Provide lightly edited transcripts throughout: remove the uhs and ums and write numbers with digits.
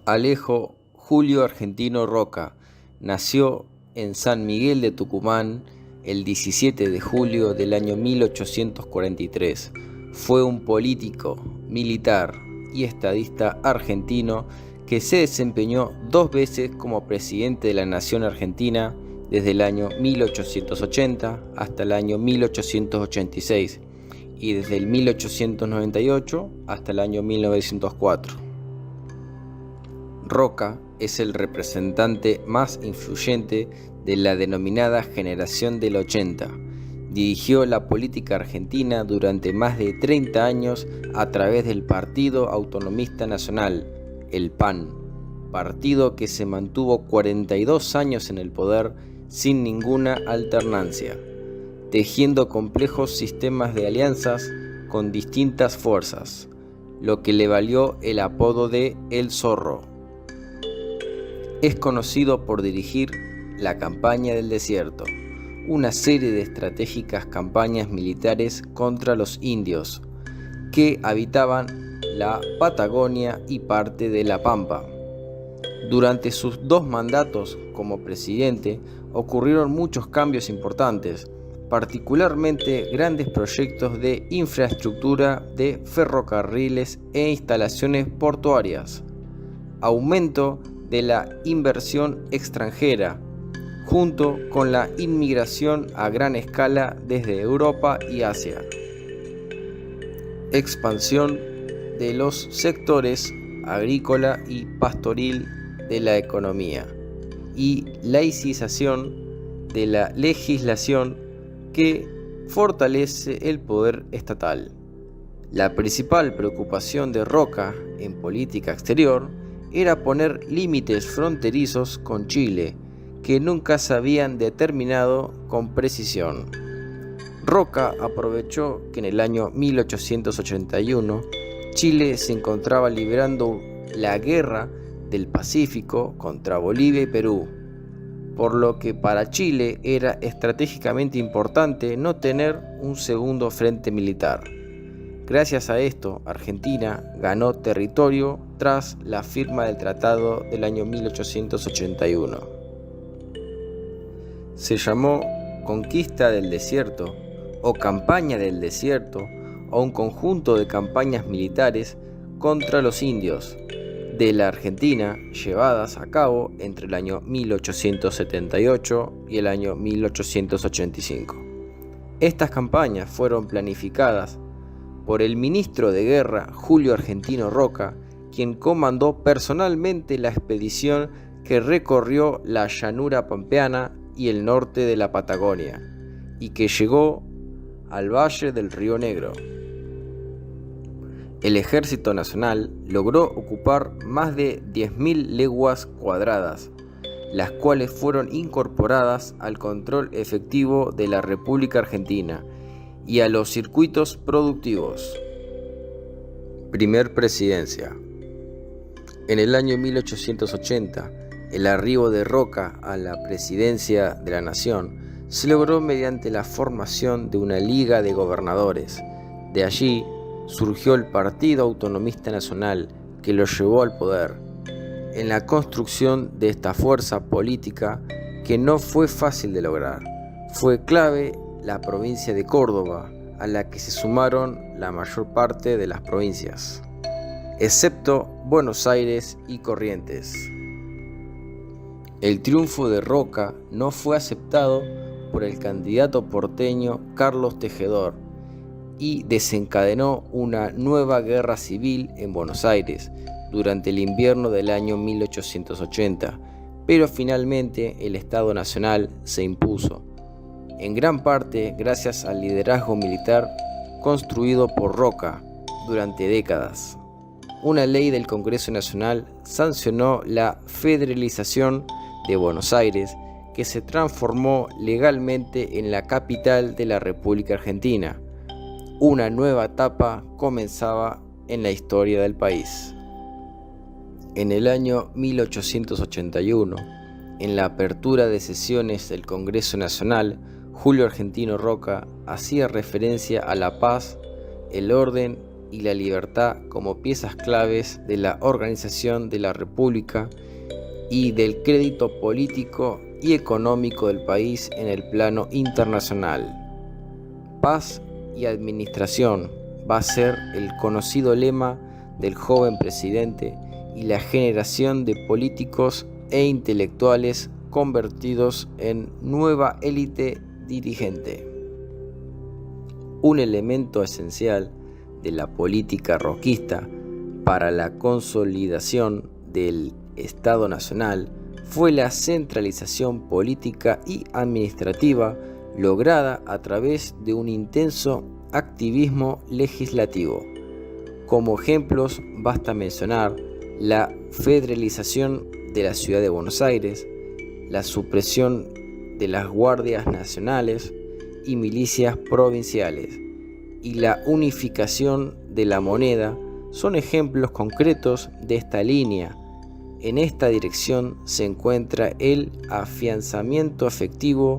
Alejo Julio Argentino Roca nació en San Miguel de Tucumán el 17 de julio del año 1843. Fue un político, militar y estadista argentino que se desempeñó 2 veces como presidente de la Nación Argentina desde el año 1880 hasta el año 1886 y desde el 1898 hasta el año 1904. Roca es el representante más influyente de la denominada Generación del 80. Dirigió la política argentina durante más de 30 años a través del Partido Autonomista Nacional, el PAN, partido que se mantuvo 42 años en el poder sin ninguna alternancia, tejiendo complejos sistemas de alianzas con distintas fuerzas, lo que le valió el apodo de El Zorro. Es conocido por dirigir la Campaña del Desierto, una serie de estratégicas campañas militares contra los indios que habitaban la Patagonia y parte de la Pampa. Durante sus 2 mandatos como presidente ocurrieron muchos cambios importantes, particularmente grandes proyectos de infraestructura de ferrocarriles e instalaciones portuarias, aumento de la inversión extranjera, junto con la inmigración a gran escala desde Europa y Asia, expansión de los sectores agrícola y pastoril de la economía y laicización de la legislación que fortalece el poder estatal. La principal preocupación de Roca en política exterior era poner límites fronterizos con Chile, que nunca se habían determinado con precisión. Roca aprovechó que en el año 1881 Chile se encontraba librando la guerra del Pacífico contra Bolivia y Perú, por lo que para Chile era estratégicamente importante no tener un segundo frente militar. Gracias a esto, Argentina ganó territorio tras la firma del tratado del año 1881. Se llamó Conquista del Desierto o Campaña del Desierto o un conjunto de campañas militares contra los indios de la Argentina llevadas a cabo entre el año 1878 y el año 1885. Estas campañas fueron planificadas por el ministro de Guerra Julio Argentino Roca, quien comandó personalmente la expedición que recorrió la llanura pampeana y el norte de la Patagonia, y que llegó al valle del Río Negro. El Ejército Nacional logró ocupar más de 10.000 leguas cuadradas, las cuales fueron incorporadas al control efectivo de la República Argentina y a los circuitos productivos. Primer presidencia. En el año 1880, el arribo de Roca a la presidencia de la Nación se logró mediante la formación de una liga de gobernadores. De allí surgió el Partido Autonomista Nacional, que lo llevó al poder. En la construcción de esta fuerza política, que no fue fácil de lograr, fue clave la provincia de Córdoba, a la que se sumaron la mayor parte de las provincias, excepto Buenos Aires y Corrientes. El triunfo de Roca no fue aceptado por el candidato porteño Carlos Tejedor y desencadenó una nueva guerra civil en Buenos Aires durante el invierno del año 1880, pero finalmente el Estado Nacional se impuso, en gran parte gracias al liderazgo militar construido por Roca durante décadas. Una ley del Congreso Nacional sancionó la federalización de Buenos Aires, que se transformó legalmente en la capital de la República Argentina. Una nueva etapa comenzaba en la historia del país. En el año 1881, en la apertura de sesiones del Congreso Nacional, Julio Argentino Roca hacía referencia a la paz, el orden y la libertad como piezas claves de la organización de la República y del crédito político y económico del país en el plano internacional. Paz y administración va a ser el conocido lema del joven presidente y la generación de políticos e intelectuales convertidos en nueva élite dirigente. Un elemento esencial de la política roquista para la consolidación del Estado Nacional fue la centralización política y administrativa lograda a través de un intenso activismo legislativo. Como ejemplos basta mencionar la federalización de la ciudad de Buenos Aires, la supresión de las guardias nacionales y milicias provinciales, y la unificación de la moneda son ejemplos concretos de esta línea. En esta dirección se encuentra el afianzamiento efectivo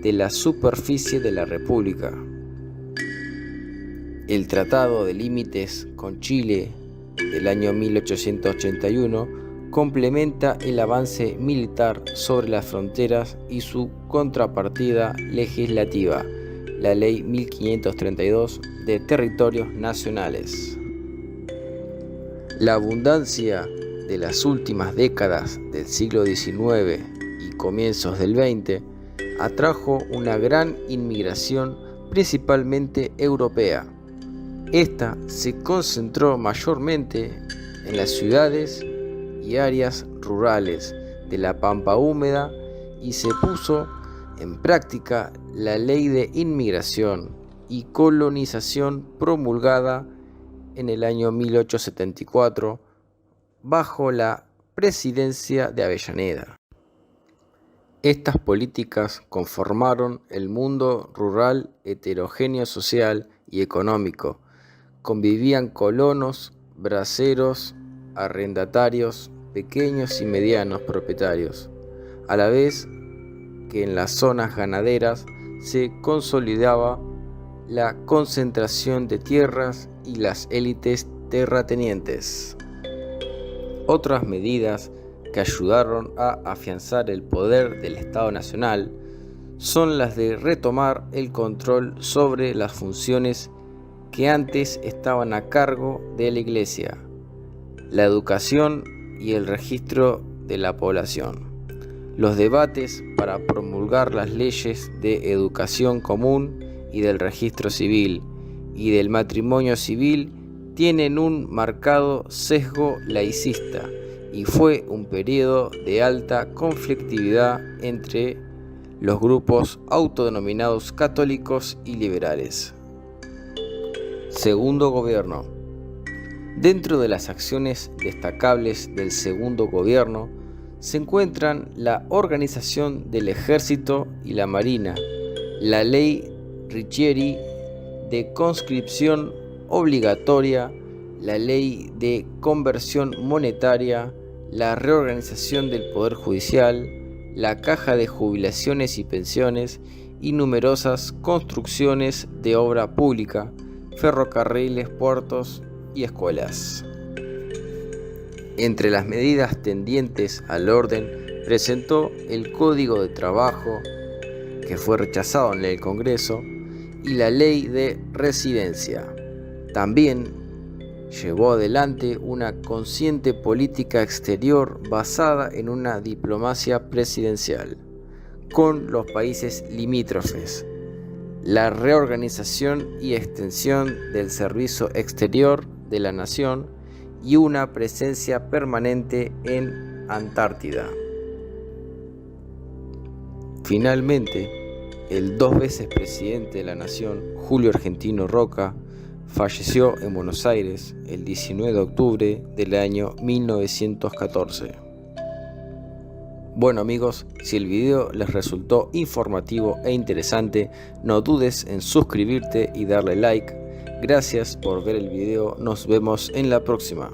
de la superficie de la República. El Tratado de Límites con Chile del año 1881 complementa el avance militar sobre las fronteras y su contrapartida legislativa, la Ley 1532 de Territorios Nacionales. La abundancia de las últimas décadas del siglo XIX y comienzos del XX atrajo una gran inmigración, principalmente europea. Esta se concentró mayormente en las ciudades y áreas rurales de la Pampa húmeda y se puso en práctica la Ley de Inmigración y Colonización promulgada en el año 1874 bajo la presidencia de Avellaneda. Estas políticas conformaron el mundo rural heterogéneo social y económico. Convivían colonos, braceros, arrendatarios, pequeños y medianos propietarios, a la vez que en las zonas ganaderas se consolidaba la concentración de tierras y las élites terratenientes. Otras medidas que ayudaron a afianzar el poder del Estado Nacional son las de retomar el control sobre las funciones que antes estaban a cargo de la Iglesia, la educación y el registro de la población. Los debates para promulgar las leyes de educación común y del registro civil y del matrimonio civil tienen un marcado sesgo laicista y fue un periodo de alta conflictividad entre los grupos autodenominados católicos y liberales. Segundo gobierno. Dentro de las acciones destacables del segundo gobierno se encuentran la organización del Ejército y la Marina, la Ley Riccieri de conscripción obligatoria, la Ley de conversión monetaria, la reorganización del Poder Judicial, la Caja de Jubilaciones y Pensiones y numerosas construcciones de obra pública, ferrocarriles, puertos y escuelas. Entre las medidas tendientes al orden presentó el Código de Trabajo, que fue rechazado en el Congreso, y la Ley de Residencia. También llevó adelante una consciente política exterior basada en una diplomacia presidencial con los países limítrofes, la reorganización y extensión del servicio exterior de la nación y una presencia permanente en Antártida. Finalmente, el 2 veces presidente de la nación, Julio Argentino Roca, falleció en Buenos Aires el 19 de octubre del año 1914. Bueno amigos, si el video les resultó informativo e interesante, no dudes en suscribirte y darle like. Gracias por ver el video, nos vemos en la próxima.